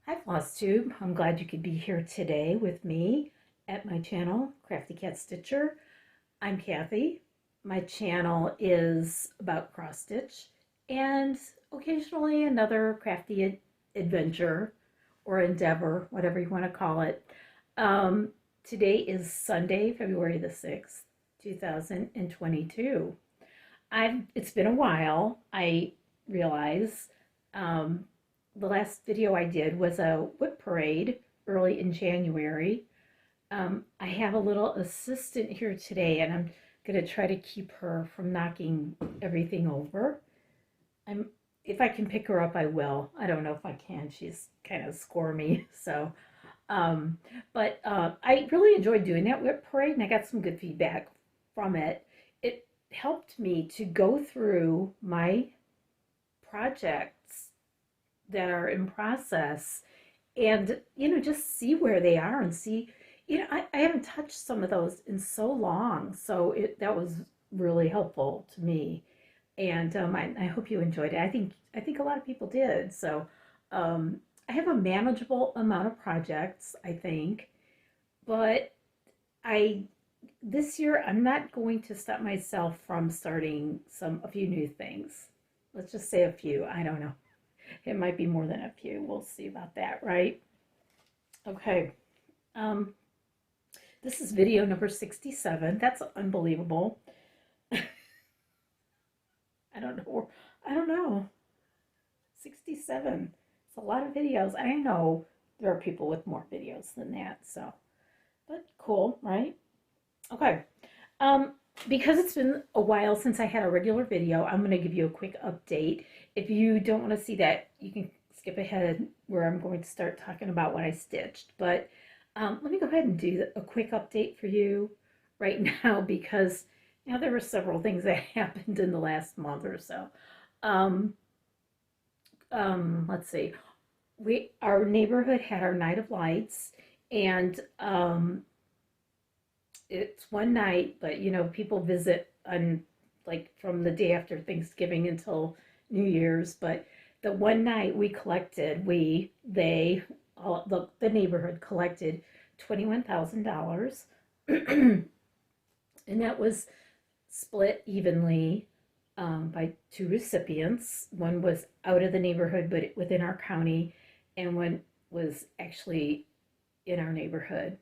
Hi Flosstube, I'm glad you could be here today with me at my channel, Crafty Cat Stitcher. I'm Kathy. My channel is about cross stitch and occasionally another crafty adventure or endeavor, whatever you want to call it. Um, Today is Sunday, February the 6th, 2022. It's been a while, I realize. Um, the last video I did was a whip parade early in January. I have a little assistant here today, and I'm going to try to keep her from knocking everything over. I'm If I can pick her up, I will. I don't know if I can. She's kind of squirmy, so. Um, but I really enjoyed doing that whip parade, and I got some good feedback from it. It helped me to go through my projects that are in process and just see where they are and see I haven't touched some of those in so long, so that was really helpful to me. And I hope you enjoyed it. I think a lot of people did. So um, I have a manageable amount of projects, I think, but I this year I'm not going to stop myself from starting a few new things. Let's just say a few. I don't know. It might be more than a few. We'll see about that, right? Okay. Um, this is video number 67. That's unbelievable. I don't know. I don't know. 67. It's a lot of videos. I know there are people with more videos than that, so, but cool, right? Okay. Um, because it's been a while since I had a regular video, I'm going to give you a quick update. If you don't want to see that, you can skip ahead where I'm going to start talking about what I stitched. But let me go ahead and do a quick update for you right now because there were several things that happened in the last month or so. Um, let's see. Our neighborhood had our night of lights, and it's one night, but people visit on like from the day after Thanksgiving until New Year's. But the one night we collected, all the neighborhood collected $21,000, and that was split evenly by two recipients. One was out of the neighborhood, but within our county, and one was actually in our neighborhood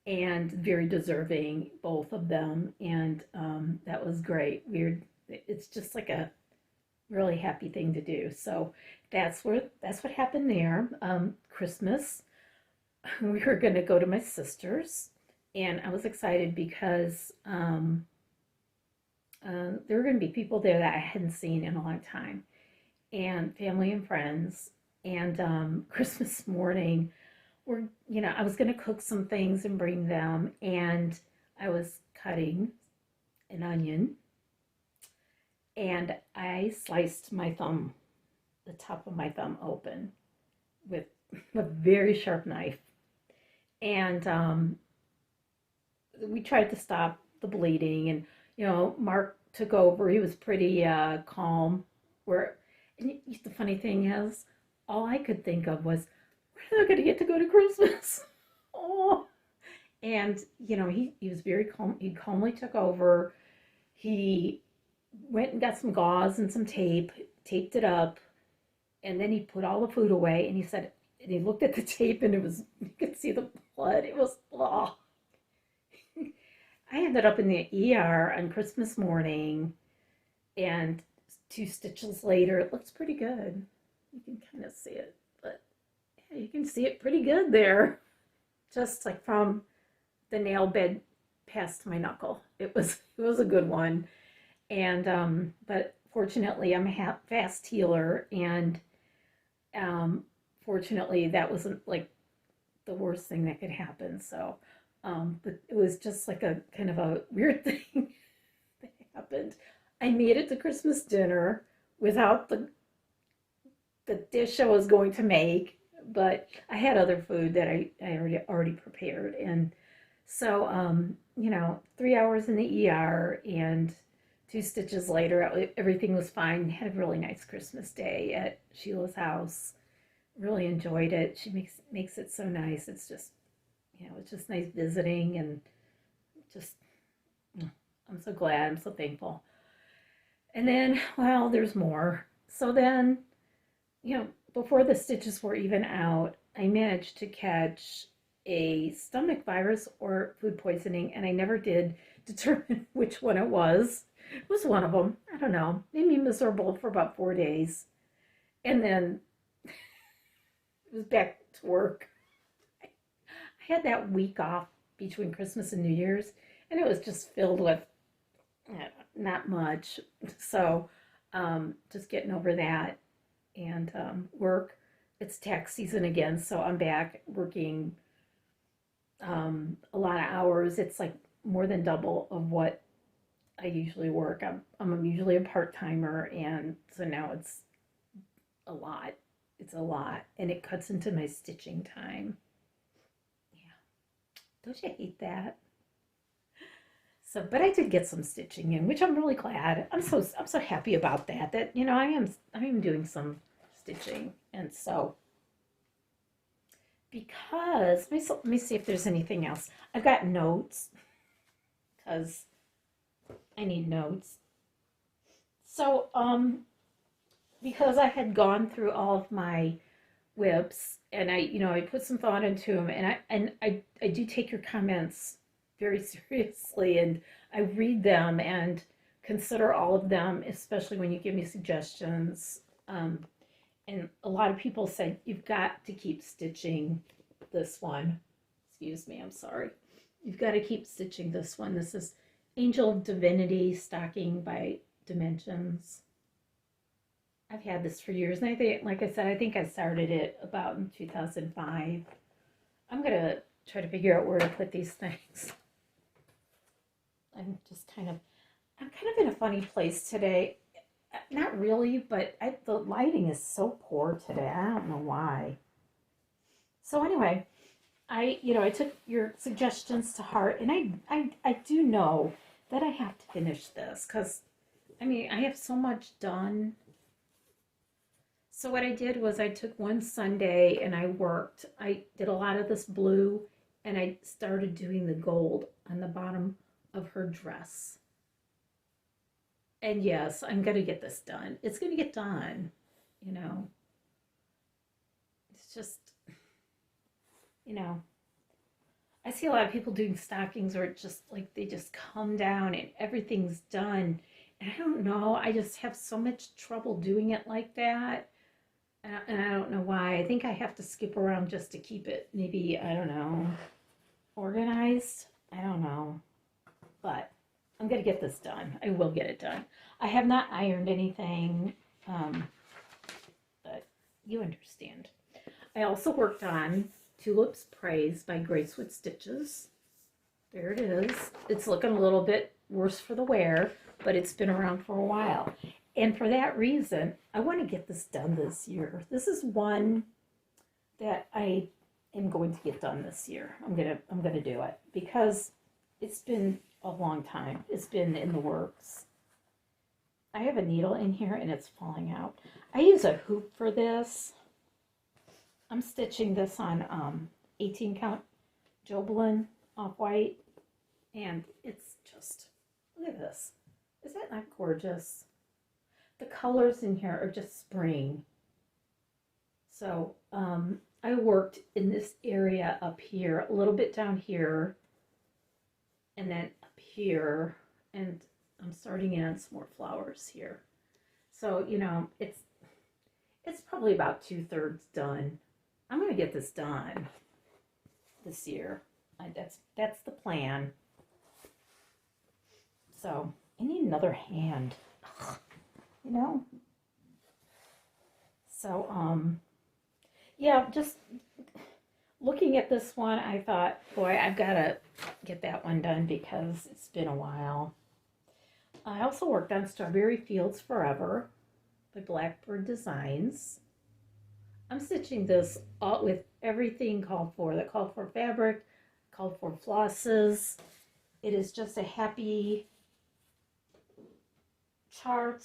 and very deserving, both of them. And that was great. It's just like a really happy thing to do. So that's what happened there. Christmas, we were going to go to my sister's, and I was excited because there were going to be people there that I hadn't seen in a long time, and family and friends. And Christmas morning, I was going to cook some things and bring them, and I was cutting an onion, and I sliced my thumb, the top of my thumb open with a very sharp knife. And we tried to stop the bleeding, and Mark took over. He was pretty calm. Where and the funny thing is, all I could think of was, when am I going to get to go to Christmas? Oh, and he was very calm. He calmly took over. He went and got some gauze and some tape, taped it up, and then he put all the food away. And he said, and he looked at the tape, and you could see the blood. It was, oh. I ended up in the ER on Christmas morning, and 2 stitches later, it looks pretty good. You can kind of see it, but yeah, you can see it pretty good there. Just like from the nail bed past my knuckle. It was a good one. And but fortunately I'm a fast healer, and um fortunately that wasn't like the worst thing that could happen. So but it was just like a kind of a weird thing that happened. I made it to Christmas dinner without the dish I was going to make, but I had other food that I already prepared. And so 3 hours in the ER, and 2 stitches later, everything was fine. Had a really nice Christmas day at Sheila's house. really enjoyed it. She makes it so nice. It's just, it's just nice visiting and just, I'm so glad. I'm so thankful. And then, well, there's more. So then, before the stitches were even out, I managed to catch a stomach virus or food poisoning, and I never did determine which one it was. It was one of them. I don't know. Made me miserable for about 4 days. And then it was back to work. I had that week off between Christmas and New Year's, and it was just filled with not much. So just getting over that and work. It's tax season again, so I'm back working a lot of hours. It's like more than double of what I usually work. I'm usually a part timer, and so now it's a lot. It's a lot, and it cuts into my stitching time. Yeah, don't you hate that? So, but I did get some stitching in, which I'm really glad. I'm so happy about that. That I am doing some stitching, and so because let me see if there's anything else. I've got notes because I need notes. So because I had gone through all of my whips and I put some thought into them, and I do take your comments very seriously, and I read them and consider all of them, especially when you give me suggestions. And a lot of people said you've got to keep stitching this one. Excuse me, I'm sorry. You've got to keep stitching this one. This is Angel of Divinity Stocking by Dimensions. I've had this for years, and I think, like I said, I think I started it about in 2005. I'm gonna try to figure out where to put these things. I'm just I'm kind of in a funny place today. Not really, but the lighting is so poor today. I don't know why. So anyway, I took your suggestions to heart, and I do know that I have to finish this because, I have so much done. So what I did was I took one Sunday and I worked. I did a lot of this blue, and I started doing the gold on the bottom of her dress. And yes, I'm going to get this done. It's going to get done, you know. It's just, you know, I see a lot of people doing stockings where it's just like they just come down and everything's done. And I don't know, I just have so much trouble doing it like that. And I don't know why. I think I have to skip around just to keep it, maybe, I don't know, organized. I don't know. But I'm going to get this done. I will get it done. I have not ironed anything, but you understand. I also worked on Tulips Praise by Gracewood Stitches. There it is. It's looking a little bit worse for the wear, but it's been around for a while. And for that reason, I want to get this done this year. This is one that I am going to get done this year. I'm gonna do it because it's been a long time. It's been in the works. I have a needle in here and it's falling out. I use a hoop for this. I'm stitching this on 18 count Jobelin off-white, and it's just, look at this. Is that not gorgeous? The colors in here are just spring. So I worked in this area up here, a little bit down here, and then up here, and I'm starting in on some more flowers here. So, it's probably about 2/3 done. I'm going to get this done this year. That's the plan. So, I need another hand. You know? So, yeah, just looking at this one, I thought, boy, I've got to get that one done because it's been a while. I also worked on Strawberry Fields Forever by Blackbird Designs. I'm stitching this all with everything called for. That called for fabric, called for flosses. It is just a happy chart.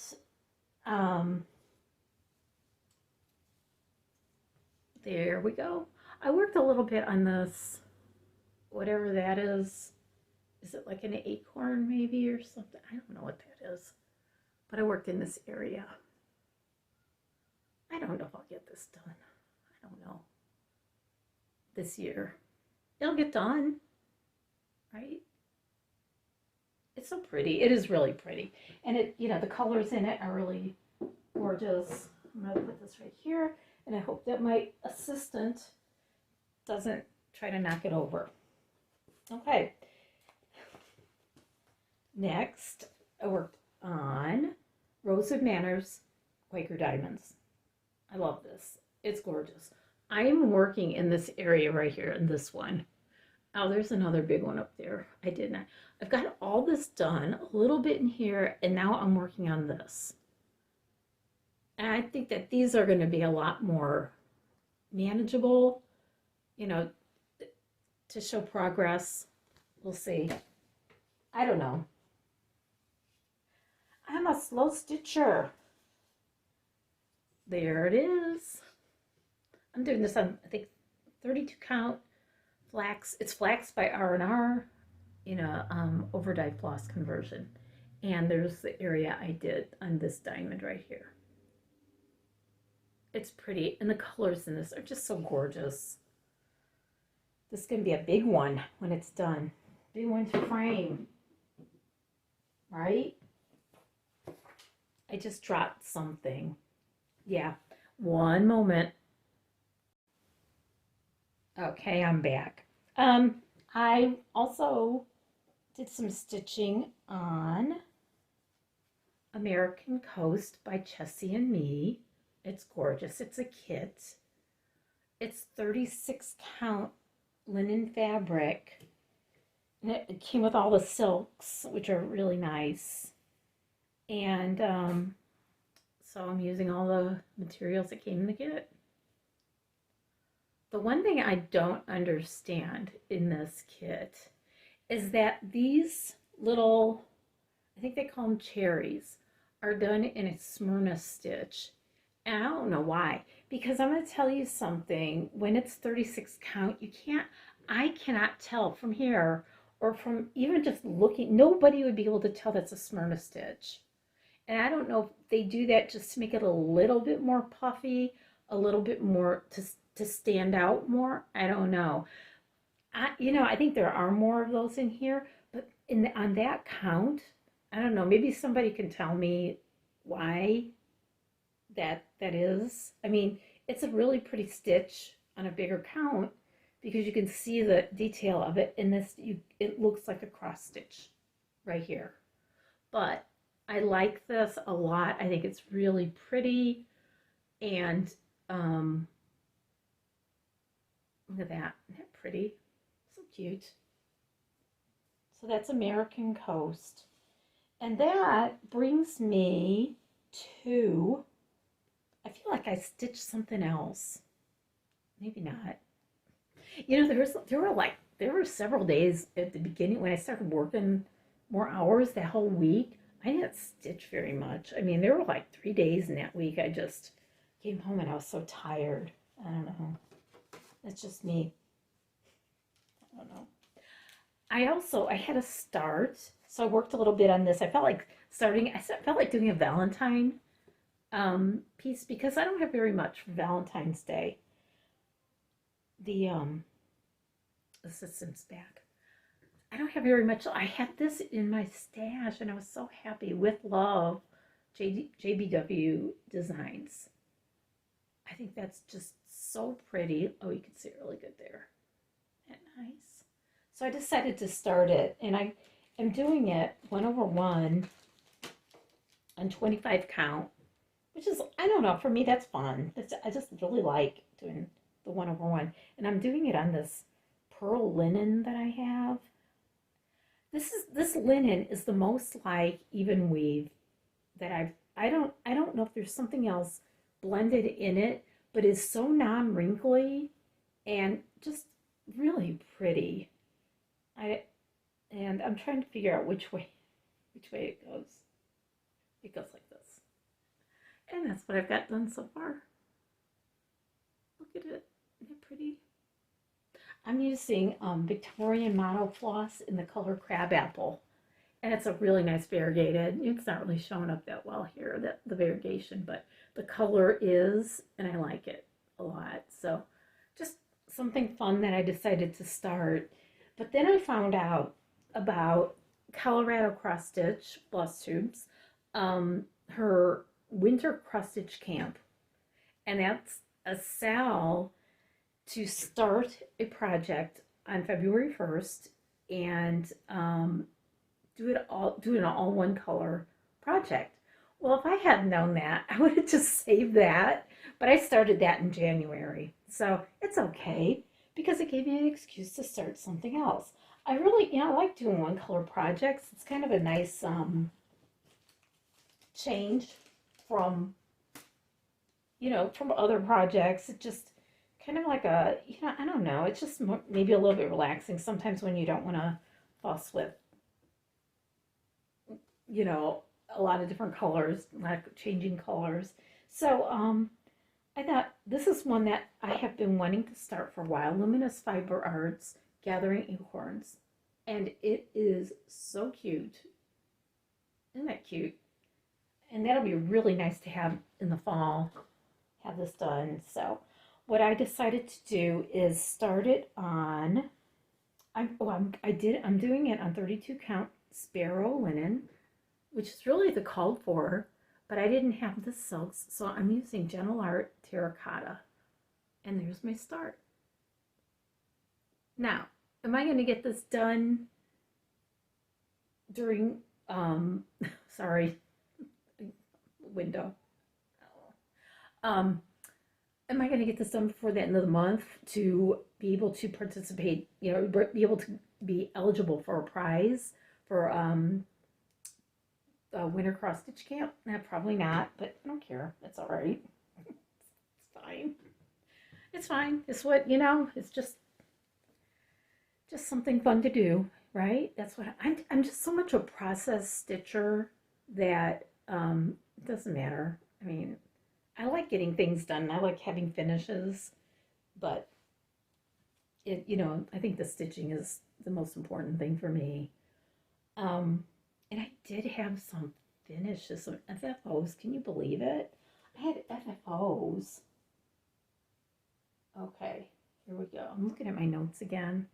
There we go. I worked a little bit on this, whatever that is. Is it like an acorn maybe or something? I don't know what that is. But I worked in this area. I don't know if I'll get this done. I don't know. This year. It'll get done, right? It's so pretty. It is really pretty. And it, you know, the colors in it are really gorgeous. I'm going to put this right here. And I hope that my assistant doesn't try to knock it over. Okay. Next, I worked on Rosewood Manors Quaker Diamonds. I love this. It's gorgeous. I am working in this area right here in this one. Oh, there's another big one up there. I did not. I've got all this done, a little bit in here, and now I'm working on this. And I think that these are going to be a lot more manageable, you know, to show progress. We'll see. I don't know. I'm a slow stitcher. There it is. I'm doing this on, I think, 32 count flax. It's flax by R&R in a overdye floss conversion. And there's the area I did on this diamond right here. It's pretty, and the colors in this are just so gorgeous. This is going to be a big one when it's done. Big one to frame, right? I just dropped something. Yeah, one moment. Okay, I'm back. I also did some stitching on American Coast by Chessie and Me. It's gorgeous. It's a kit. It's 36 count linen fabric. And it came with all the silks, which are really nice. And so I'm using all the materials that came in the kit. The one thing I don't understand in this kit is that these little, I think they call them cherries, are done in a Smyrna stitch. And I don't know why, because I'm going to tell you something. When it's 36 count, I cannot tell from here or from even just looking. Nobody would be able to tell that's a Smyrna stitch. And I don't know if they do that just to make it a little bit more puffy, a little bit more to stand out more. I don't know. I think there are more of those in here, but on that count, I don't know. Maybe somebody can tell me why that is. I mean, it's a really pretty stitch on a bigger count because you can see the detail of it in this. It looks like a cross stitch right here, but I like this a lot. I think it's really pretty, and look at that. Isn't that pretty? So cute. So that's American Coast, and that brings me to, I feel like I stitched something else. Maybe not. You know, there were several days at the beginning when I started working more hours that whole week. I didn't stitch very much. I mean, there were like 3 days in that week. I just came home and I was so tired. I don't know. That's just me. I don't know. I had a start, so I worked a little bit on this. I felt like doing a Valentine piece because I don't have very much for Valentine's Day. The assistant's back. I don't have very much. I had this in my stash and I was so happy. With love, JBW Designs. I think that's just so pretty. Oh, you can see it really good there. Isn't that nice? So I decided to start it, and I am doing it 1/1 on 25 count, which is, I don't know, for me that's fun. I just really like doing the 1/1, and I'm doing it on this pearl linen that I have. This linen is the most like even weave that I don't know if there's something else blended in it, but is so non-wrinkly and just really pretty. And I'm trying to figure out which way it goes. It goes like this. And that's what I've got done so far. Look at it. I'm using Victorian Motto floss in the color Crab Apple. And it's a really nice variegated. It's not really showing up that well here, the variegation, but the color is, and I like it a lot. So just something fun that I decided to start. But then I found out about Colorado Cross Stitch Flosstubes, her winter cross stitch camp, and that's a sale to start a project on February 1st and do an all one color project. Well, if I had known that, I would have just saved that. But I started that in January. So it's okay because it gave me an excuse to start something else. I really, I like doing one color projects. It's kind of a nice change from, from other projects. It just kind of like I don't know. It's just maybe a little bit relaxing sometimes when you don't want to fuss with a lot of different colors, like changing colors. So I thought this is one that I have been wanting to start for a while. Luminous Fiber Arts Gathering Acorns. And it is so cute. Isn't that cute? And that'll be really nice to have in the fall, have this done. So what I decided to do is start it on, I'm doing it on 32 count Sparrow linen, which is really the called for, but I didn't have the silks, so I'm using Gentle Art Terracotta. And there's my start. Now, am I going to get this done during, sorry, window. Am I going to get this done before the end of the month to be able to participate, be able to be eligible for a prize for Winter Cross Stitch Camp? Probably not, but I don't care. It's all right. It's fine. It's fine. It's what, it's just something fun to do, right? That's what I'm just so much a process stitcher that it doesn't matter. I mean, I like getting things done. I like having finishes, but I think the stitching is the most important thing for me. And I did have some finishes, some FFOs. Can you believe it? I had FFOs. Okay, here we go. I'm looking at my notes again.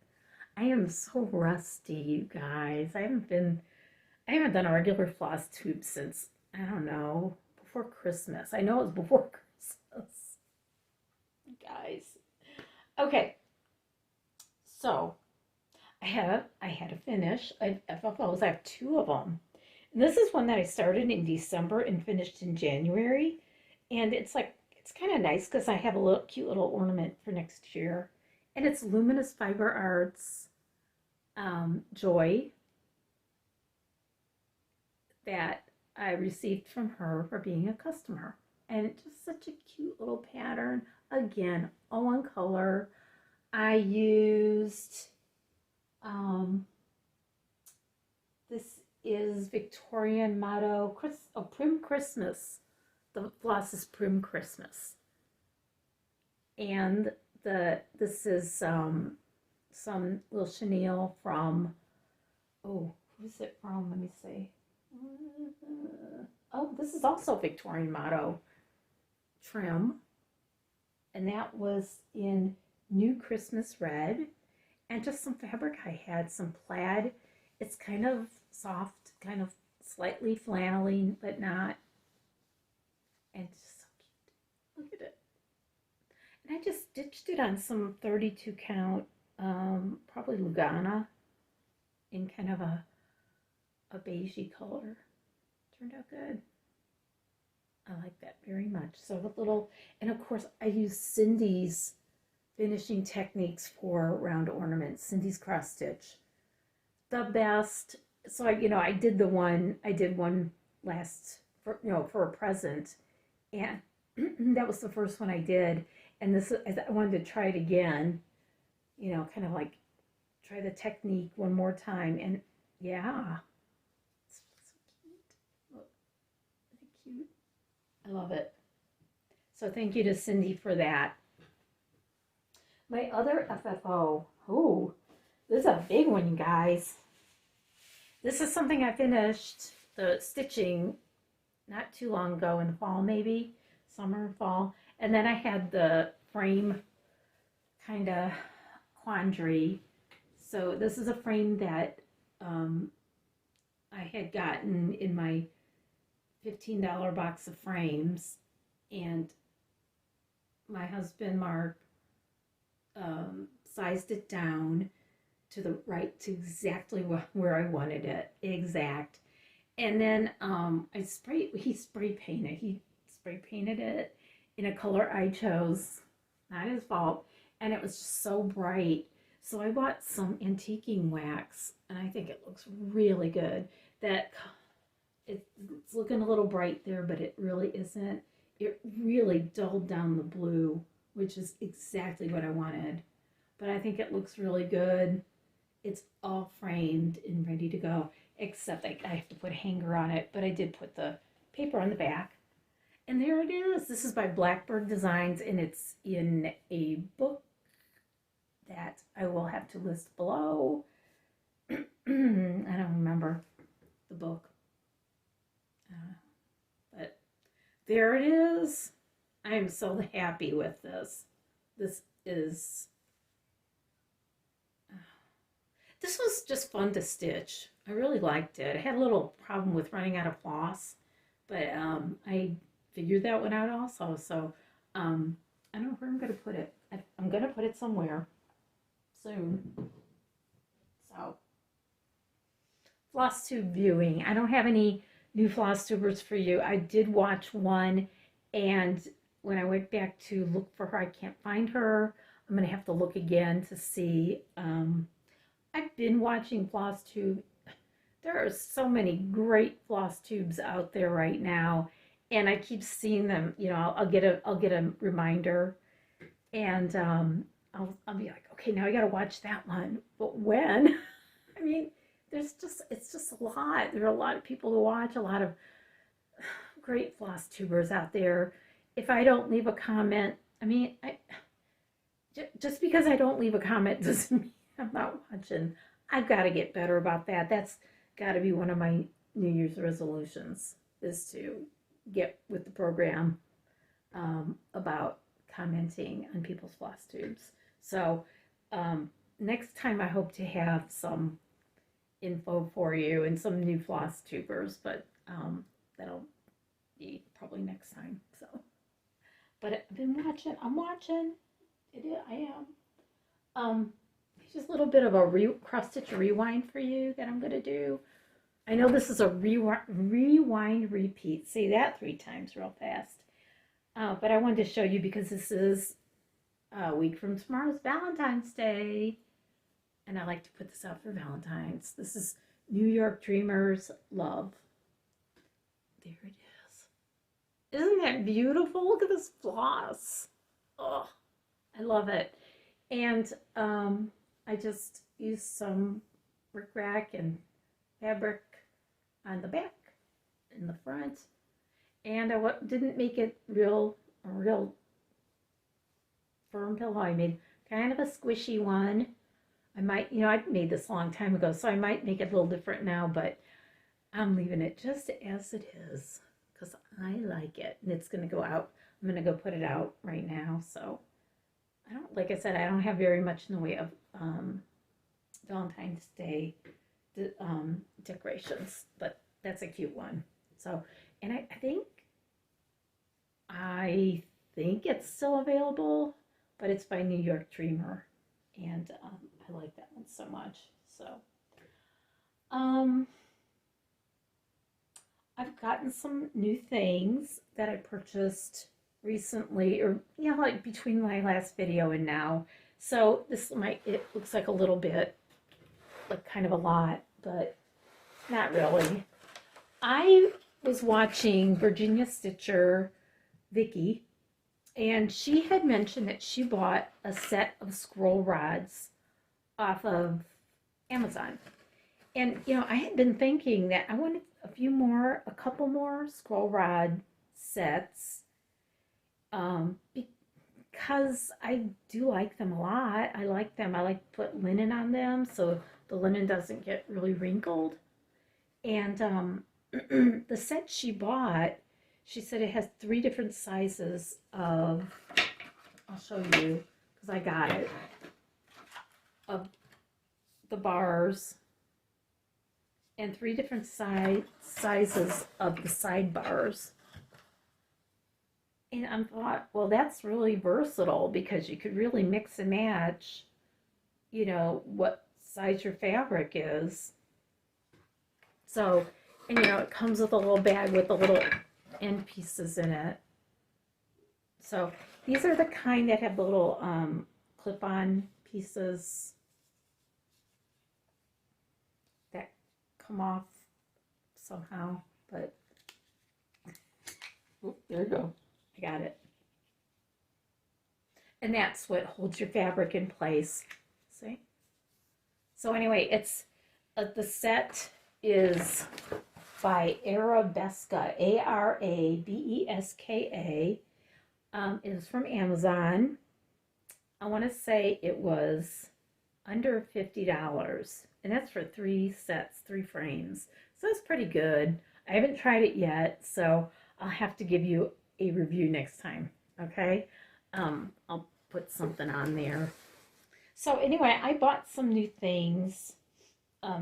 I am so rusty, you guys. I haven't done a regular floss tube since, I don't know, before Christmas. I know it was before Christmas. Guys. Okay. So, I had a finish of FFOs. I have two of them. And this is one that I started in December and finished in January. And it's kind of nice because I have a cute little ornament for next year. And it's Luminous Fiber Arts Joy that I received from her for being a customer. And it's just such a cute little pattern. Again, all one color. I used, this is Victorian Motto, Prim Christmas. The floss is Prim Christmas. And this is some little chenille from, who's it from? Let me see. This is also Victorian Motto trim. And that was in New Christmas Red. And just some fabric I had, some plaid. It's kind of soft, kind of slightly flannelly, but not. And it's just so cute. Look at it. And I just stitched it on some 32 count, probably Lugana, in kind of a beigey color. Turned out good. I like that very much. So a little, and of course I use Cindy's finishing techniques for round ornaments. Cindy's cross stitch, the best. So I did one last for a present, and that was the first one I did. And I wanted to try it again, kind of like try the technique one more time. And yeah, it's so cute. Look, isn't it cute? I love it. So thank you to Cindy for that. My other FFO, Oh, this is a big one, guys. This is something I finished the stitching not too long ago in the fall, maybe summer, fall. And then I had the frame kind of quandary. So this is a frame that I had gotten in my $15 box of frames, and my husband Mark sized it down to the right, to exactly where I wanted it, exact. And then he spray painted it in a color I chose, not his fault, and it was just so bright. So I bought some antiquing wax, and I think it looks really good. That it's looking a little bright there, but it really isn't. It really dulled down the blue, which is exactly what I wanted. But I think it looks really good. It's all framed and ready to go, except I have to put a hanger on it, but I did put the paper on the back. And there it is. This is by Blackbird Designs, and it's in a book that I will have to list below. I don't remember the book. But there it is. I am so happy with this. This was just fun to stitch. I really liked it. I had a little problem with running out of floss, but I figured that one out also. So I don't know where I'm going to put it. I'm going to put it somewhere soon. So Flosstube viewing. I don't have any new Flosstubers for you. I did watch one, and when I went back to look for her, I can't find her. I'm going to have to look again to see. I've been watching Flosstube. There are so many great Flosstubes out there right now, and I keep seeing them. You know, I'll get a reminder, and I'll be like, okay, now I got to watch that one. But when? I mean, it's just a lot. There are a lot of people to watch, a lot of great Flosstubers out there. If I don't leave a comment, I mean, just because I don't leave a comment doesn't mean I'm not watching. I've got to get better about that. That's got to be one of my New Year's resolutions, is to get with the program about commenting on people's Flosstubes. So next time I hope to have some info for you and some new Flosstubers, but that'll be probably next time. So, but I've been watching. I'm watching. I am. Just a little bit of a cross stitch rewind for you that I'm going to do. I know this is a rewind repeat. Say that 3 times real fast. But I wanted to show you because this is a week from tomorrow's Valentine's Day. And I like to put this out for Valentine's. This is New York Dreamers Love. There it is. Isn't that beautiful? Look at this floss. Oh, I love it. And I just used some rickrack and fabric on the back and the front, and I didn't make it a real firm pillow. I made kind of a squishy one. I might, I made this a long time ago, so I might make it a little different now, but I'm leaving it just as it is because I like it, and it's going to go out. I'm going to go put it out right now. So like I said, I don't have very much in the way of Valentine's Day decorations, but that's a cute one. So, and I think it's still available, but it's by New York Dreamer, and I like that one so much. So, I've gotten some new things that I purchased recently, or like between my last video and now. So it looks like a little bit, like kind of a lot, but not really. I was watching Virginia Stitcher, Vicky, and she had mentioned that she bought a set of scroll rods off of Amazon. And, I had been thinking that I wanted a couple more scroll rod sets, because I do like them a lot. I like them. I like to put linen on them so the linen doesn't get really wrinkled. And the set she bought, she said it has 3 different sizes of, I'll show you because I got it, of the bars and 3 different sizes of the side bars. And I thought, well, that's really versatile because you could really mix and match, you know, what size your fabric is. So, and you know, it comes with a little bag with the little end pieces in it. So these are the kind that have the little clip-on pieces that come off somehow, but there you go. I got it. And that's what holds your fabric in place. See? So anyway, it's the set is by Arabeska, Arabeska. It is from Amazon. I want to say it was under $50, and that's for 3 sets, 3 frames. So it's pretty good. I haven't tried it yet, so I'll have to give you a review next time. Okay, I'll put something on there. So anyway, I bought some new things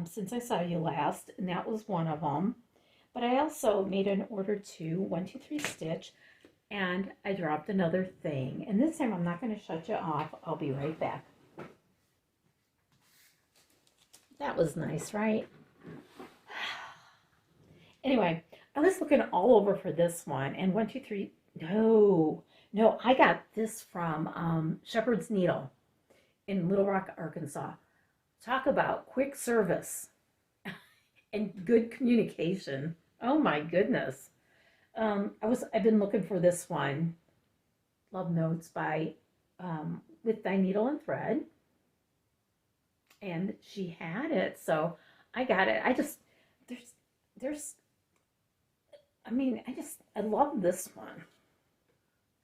since I saw you last, and that was one of them. But I also made an order to 123 Stitch, and I dropped another thing. And this time I'm not going to shut you off. I'll be right back. That was nice, right? Anyway, I was looking all over for this one, and 123, no, I got this from Shepherd's Needle in Little Rock, Arkansas. Talk about quick service and good communication. Oh my goodness. I've been looking for this one, Love Notes by with Thy Needle and Thread, and she had it, so I got it. I just I love this one.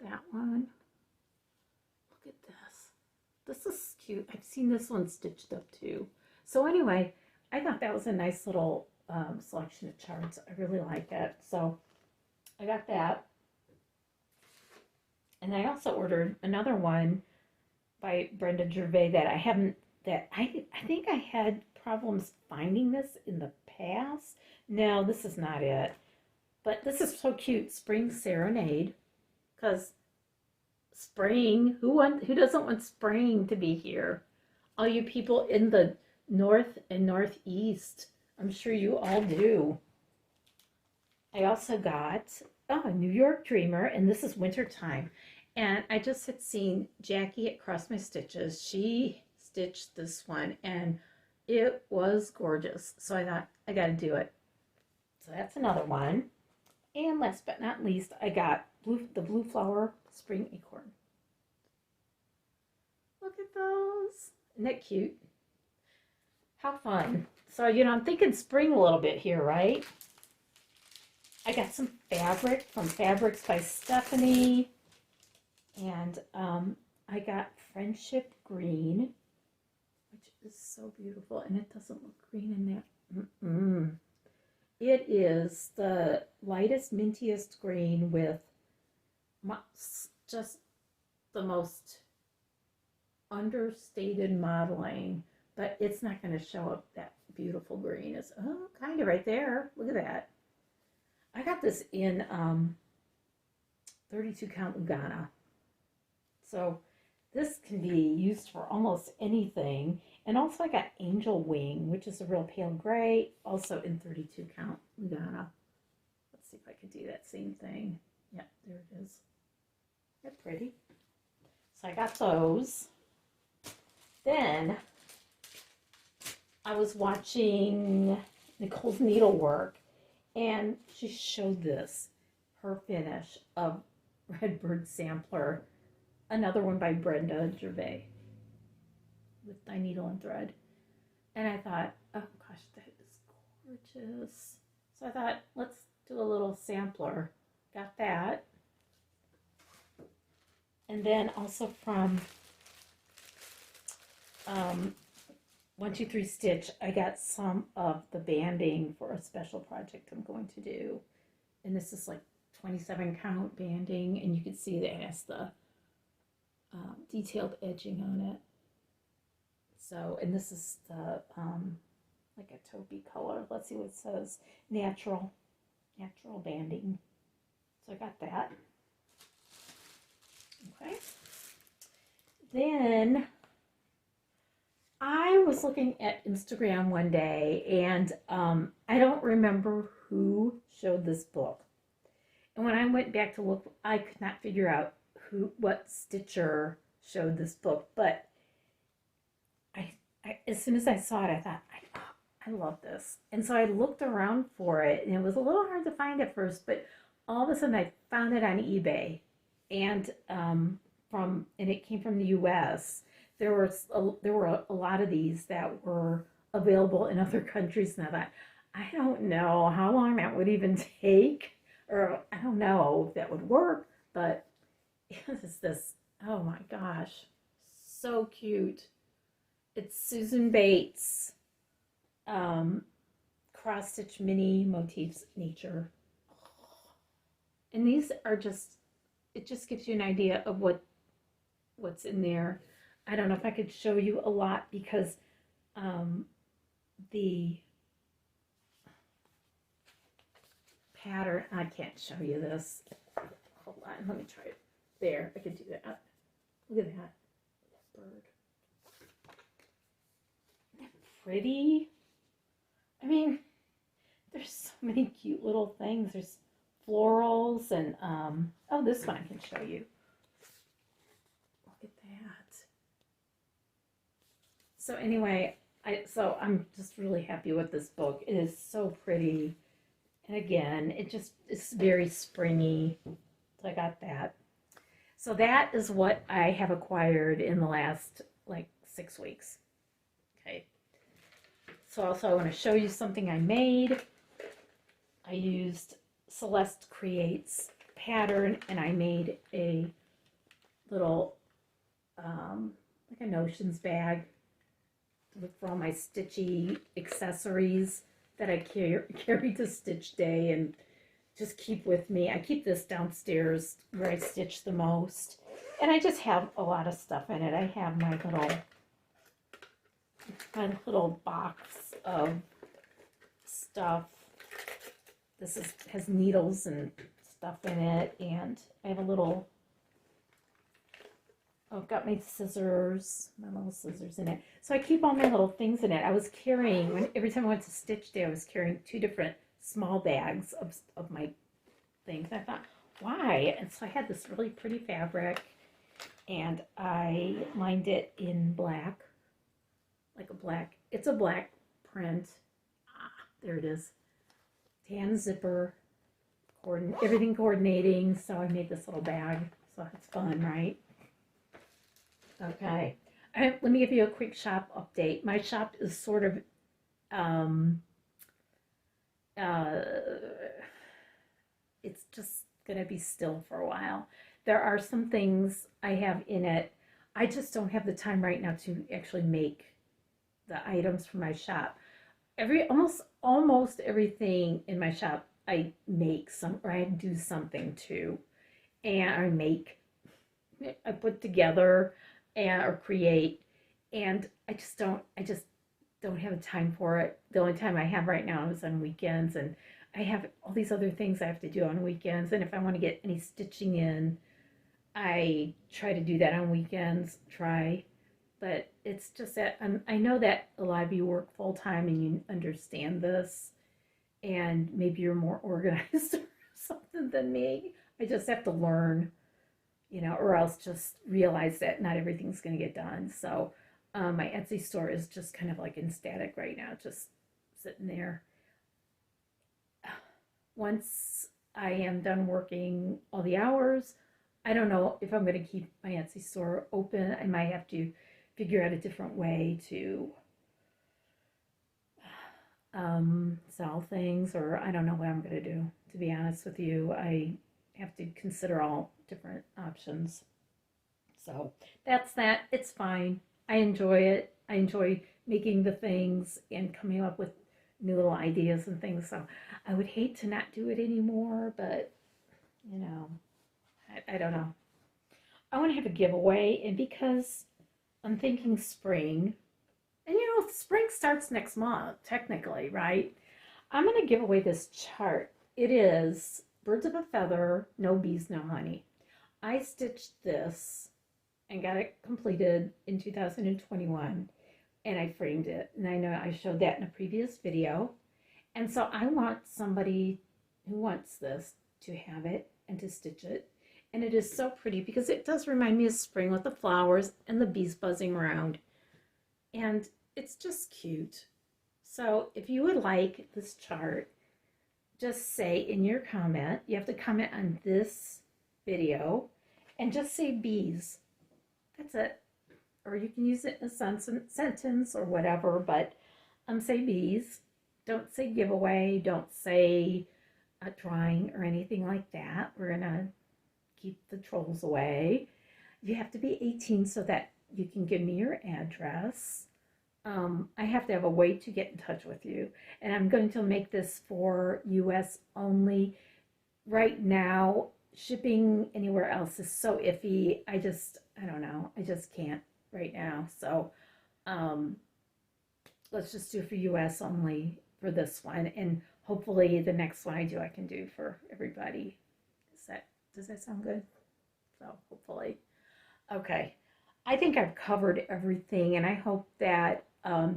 That one. Look at this. This is cute. I've seen this one stitched up too. So anyway, I thought that was a nice little selection of charts. I really like it. So I got that. And I also ordered another one by Brenda Gervais that I think I had problems finding this in the past. No, this is not it. But this is so cute. Spring Serenade. Because spring, who doesn't want spring to be here? All you people in the north and northeast, I'm sure you all do. I also got New York Dreamer, and this is wintertime. And I just had seen Jackie at Cross My Stitches. She stitched this one, and it was gorgeous. So I thought, I got to do it. So that's another one. And last but not least, I got the Blue Flower Spring Acorn. Look at those. Isn't that cute? How fun. So, you know, I'm thinking spring a little bit here, right? I got some fabric from Fabrics by Stephanie. And I got Friendship Green, which is so beautiful. And it doesn't look green in that. It is the lightest, mintiest green with just the most understated modeling, but it's not going to show up that beautiful green. It's kind of right there. Look at that. I got this in 32 count Lugana. So this can be used for almost anything. And also I got Angel Wing, which is a real pale gray, also in 32 count Lugana. Let's see if I can do that same thing. Yep, there it is. They're pretty. So I got those. Then I was watching Nicole's needlework, and she showed this, her finish of Redbird Sampler, another one by Brenda Gervais with Thy Needle and Thread. And I thought, oh gosh, that is gorgeous. So I thought, let's do a little sampler. Got that. And then also from um, 123 Stitch, I got some of the banding for a special project I'm going to do. And this is like 27 count banding, and you can see that it has the detailed edging on it. So, and this is the like a taupey color. Let's see what it says. Natural banding. So I got that. Okay. Then I was looking at Instagram one day, and I don't remember who showed this book. And when I went back to look, I could not figure out what stitcher showed this book. But as soon as I saw it, I thought, I love this. And so I looked around for it, and it was a little hard to find at first, but all of a sudden I found it on eBay, and it came from the U.S. There were a lot of these that were available in other countries, and I thought, I don't know how long that would even take, or I don't know if that would work, but it's this, oh my gosh, so cute. It's Susan Bates, cross stitch mini motifs nature. And these are just, it just gives you an idea of what's in there. I don't know if I could show you a lot because the pattern, I can't show you this. Hold on, let me try it. There, I can do that. Look at that bird. Isn't that pretty? I mean, there's so many cute little things. There's florals and oh, this one I can show you. Look at that. So anyway, I'm just really happy with this book. It is so pretty, and again, it's very springy. So I got that. So that is what I have acquired in the last like 6 weeks. Okay. So also I want to show you something I made. I used Celeste Creates pattern, and I made a little like a notions bag for all my Stitchy accessories that I carry to Stitch Day and just keep with me. I keep this downstairs where I stitch the most, and I just have a lot of stuff in it. I have my little box of stuff. This has needles and stuff in it, and I have a little, I've got my scissors, my little scissors in it. So I keep all my little things in it. I was carrying, every time I went to Stitch Day, I was carrying 2 different small bags of my things. I thought, why? And so I had this really pretty fabric, and I lined it in black, like it's a black print. There it is. Tan zipper, everything coordinating. So I made this little bag. So it's fun, right? Okay. Let me give you a quick shop update. My shop is sort of it's just gonna be still for a while. There are some things I have in it. I just don't have the time right now to actually make the items for my shop. Almost everything in my shop I make or I do something to, and I put together or create, and I just don't have time for it. The only time I have right now is on weekends, and I have all these other things I have to do on weekends, and if I want to get any stitching in, I try to do that on weekends, but it's just that I know that a lot of you work full-time and you understand this, and maybe you're more organized or something than me. I just have to learn, or else just realize that not everything's going to get done. So my Etsy store is just kind of like in static right now, just sitting there. Once I am done working all the hours, I don't know if I'm going to keep my Etsy store open. I might have to figure out a different way to sell things, or I don't know what I'm going to do. To be honest with you, I have to consider all different options. So that's that. It's fine. I enjoy it. I enjoy making the things and coming up with new little ideas and things. So I would hate to not do it anymore, but you know, I don't know. I want to have a giveaway, and because I'm thinking spring, and spring starts next month, technically, right? I'm going to give away this chart. It is Birds of a Feather, No Bees, No Honey. I stitched this and got it completed in 2021, and I framed it. And I know I showed that in a previous video. And so I want somebody who wants this to have it and to stitch it. And it is so pretty because it does remind me of spring with the flowers and the bees buzzing around. And it's just cute. So if you would like this chart, just say in your comment, you have to comment on this video and just say bees. That's it. Or you can use it in a sentence or whatever, but say bees. Don't say giveaway. Don't say a drawing or anything like that. We're going to keep the trolls away. You have to be 18 so that you can give me your address. I have to have a way to get in touch with you. And I'm going to make this for US only. Right now, shipping anywhere else is so iffy. I don't know. I just can't right now. So let's just do for US only for this one. And hopefully the next one I do, I can do for everybody. Does that sound good? So hopefully. Okay. I think I've covered everything, and I hope that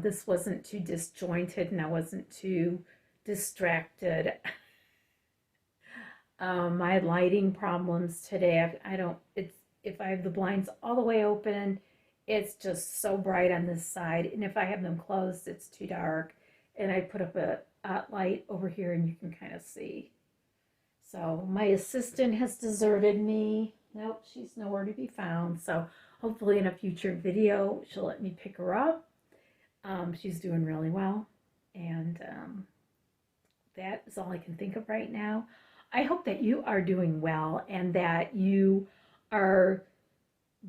this wasn't too disjointed and I wasn't too distracted. My lighting problems today, if I have the blinds all the way open, it's just so bright on this side, and if I have them closed, it's too dark. And I put up a light over here, and you can kind of see. So my assistant has deserted me. Nope, she's nowhere to be found. So hopefully in a future video, she'll let me pick her up. She's doing really well. And that is all I can think of right now. I hope that you are doing well and that you are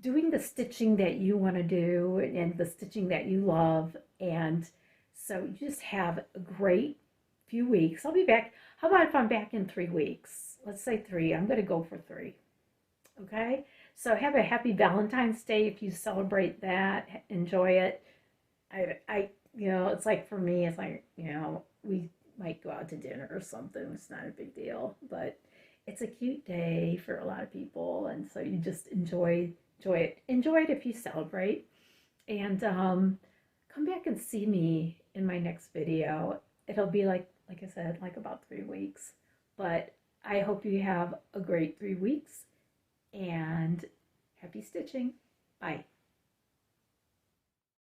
doing the stitching that you want to do and the stitching that you love. And so you just have a great few weeks. I'll be back. How about if I'm back in 3 weeks? Let's say 3. I'm going to go for 3. Okay? So have a happy Valentine's Day if you celebrate that. Enjoy it. It's like for me, it's like, we might go out to dinner or something. It's not a big deal, but it's a cute day for a lot of people. And so you just enjoy it. Enjoy it if you celebrate. And come back and see me in my next video. It'll be like I said, like about 3 weeks. But I hope you have a great 3 weeks and happy stitching. Bye.